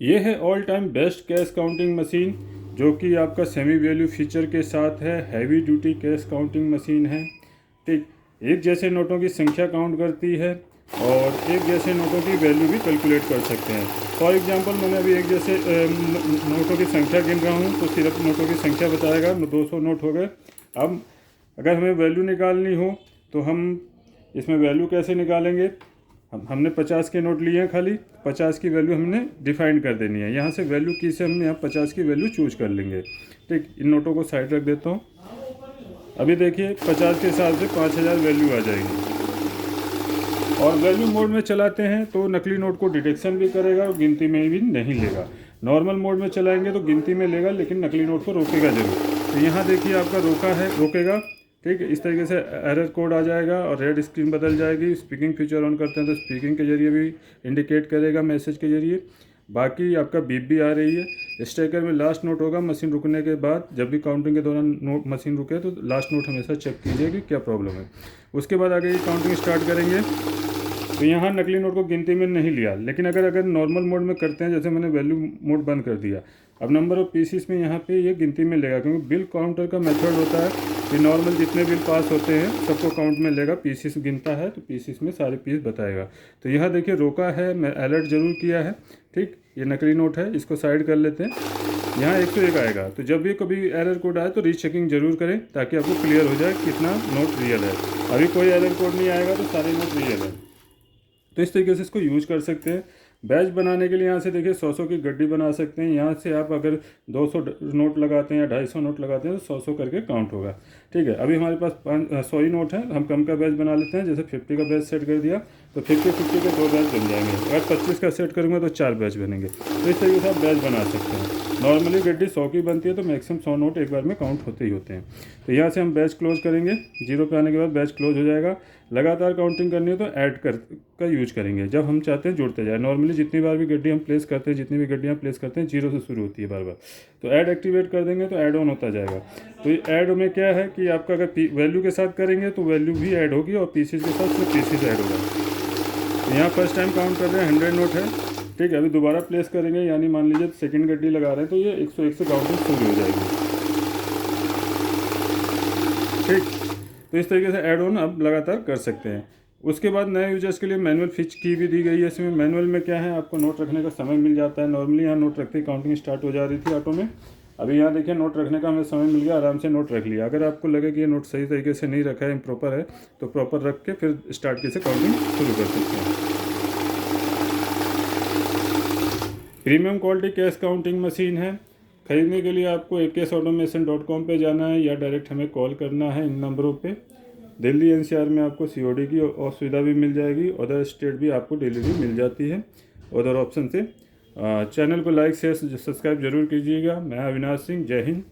ये है all time best cash counting machine, जो कि आपका सेमी वैल्यू फीचर के साथ है। Heavy duty cash counting machine है। ठीक, एक जैसे नोटों की संख्या काउंट करती है और एक जैसे नोटों की वैल्यू भी कैलकुलेट कर सकते हैं। फॉर एग्जांपल, मैंने अभी एक जैसे नोटों की संख्या गिन रहा हूँ तो सिर्फ नोटों की संख्या बताएगा। 200 नोट हो गए। अब अगर हमें वैल्यू निकालनी हो तो हम इसमें वैल्यू कैसे निकालेंगे? हमने 50 के नोट लिए हैं, खाली 50 की वैल्यू हमने डिफाइन कर देनी है। यहाँ से वैल्यू की से हम यहाँ 50 की वैल्यू चूज कर लेंगे। ठीक, इन नोटों को साइड रख देता हूँ। अभी देखिए 50 के हिसाब से 5000 वैल्यू आ जाएगी। और वैल्यू मोड में चलाते हैं तो नकली नोट को डिटेक्शन भी करेगा और गिनती में भी नहीं लेगा। नॉर्मल मोड में चलाएंगे तो गिनती में लेगा लेकिन नकली नोट को रोकेगा जरूर। तो यहाँ देखिए आपका रोका है, रोकेगा। ठीक है, इस तरीके से एरर कोड आ जाएगा और रेड स्क्रीन बदल जाएगी। स्पीकिंग फीचर ऑन करते हैं तो स्पीकिंग के जरिए भी इंडिकेट करेगा, मैसेज के जरिए। बाकी आपका बीप भी आ रही है। स्ट्राइकर में लास्ट नोट होगा मशीन रुकने के बाद। जब भी काउंटिंग के दौरान नोट मशीन रुके तो लास्ट नोट हमेशा चेक कीजिए कि क्या प्रॉब्लम है। उसके बाद आगे काउंटिंग स्टार्ट करेंगे तो यहाँ नकली नोट को गिनती में नहीं लिया। लेकिन अगर नॉर्मल मोड में करते हैं, जैसे मैंने वैल्यू मोड बंद कर दिया, अब नंबर ऑफ पीसीस में यहाँ पे ये गिनती में लेगा, क्योंकि बिल काउंटर का मेथड होता है कि नॉर्मल जितने बिल पास होते हैं सबको काउंट में लेगा। पीसीस गिनता है तो पीसीस में सारे पीस बताएगा। तो यहाँ देखिए रोका है, मैं अलर्ट ज़रूर किया है। ठीक, ये नकली नोट है, इसको साइड कर लेते हैं। यहाँ 101 आएगा। तो जब भी कभी एरर कोड आए तो रीचेकिंग जरूर करें ताकि आपको क्लियर हो जाए कितना नोट रियल है। अभी कोई एरर कोड नहीं आएगा तो सारे नोट रियल है। तो इस तरीके से इसको यूज कर सकते हैं। बैच बनाने के लिए यहाँ से देखिए 100 की गड्डी बना सकते हैं। यहाँ से आप अगर 200 नोट लगाते हैं या 250 नोट लगाते हैं तो 100 करके काउंट होगा। ठीक है, अभी हमारे पास 100 ही नोट है। हम कम का बैच बना लेते हैं। जैसे 50 का बैच सेट कर दिया तो 50 के 2 बैच बन जाएंगे। अगर 25 का सेट करूँगा तो 4 बैच बनेंगे। तो इस तरीके से आप बैच बना सकते हैं। नॉर्मली गड्डी 100 की बनती है तो मैक्सिमम 100 नोट एक बार में काउंट होते ही होते हैं। तो यहाँ से हम बैच क्लोज करेंगे। 0 पे आने के बाद बैच क्लोज हो जाएगा। लगातार काउंटिंग करनी है तो ऐड का यूज करेंगे। जब हम चाहते हैं जुड़ते जाए। नॉर्मली जितनी बार भी गड्डी हम प्लेस करते हैं, जितनी भी गड्डियाँ प्लेस करते हैं 0 से शुरू होती है बार बार। तो ऐड एक्टिवेट कर देंगे तो ऐड ऑन होता जाएगा। तो ऐड में क्या है कि आपका अगर वैल्यू के साथ करेंगे तो वैल्यू भी ऐड होगी और पीसीस के साथ सिर्फ पीसीस ऐड होगा। तो यहाँ फर्स्ट टाइम काउंट कर रहे हैं 100 नोट है। ठीक है, अभी दोबारा प्लेस करेंगे, यानी मान लीजिए सेकंड गड्डी लगा रहे हैं तो ये 101 से काउंटिंग शुरू हो जाएगी। ठीक, तो इस तरीके से ऐड ऑन आप लगातार कर सकते हैं। उसके बाद नए यूजर्स के लिए मैनुअल फिच की भी दी गई है। इसमें मैनुअल में क्या है, आपको नोट रखने का समय मिल जाता है। नॉर्मली यहाँ नोट रखते ही काउंटिंग स्टार्ट हो जा रही थी ऑटो में। अभी यहाँ देखिए नोट रखने का हमें समय मिल गया, आराम से नोट रख लिया। अगर आपको लगे कि ये नोट सही तरीके से नहीं रखा है, इम्प्रॉपर है, तो प्रॉपर रख के फिर स्टार्ट की से काउंटिंग शुरू कर सकते हैं। Premium quality cash counting machine है। खरीदने के लिए आपको akshautomation.com पे जाना है या डायरेक्ट हमें कॉल करना है इन नंबरों पे। दिल्ली एनसीआर में आपको सीओडी की और सुविधा भी मिल जाएगी। अदर स्टेट भी आपको डिलीवरी मिल जाती है अदर ऑप्शन से। चैनल को लाइक शेयर सब्सक्राइब जरूर कीजिएगा। मैं अविनाश सिंह, जय हिंद।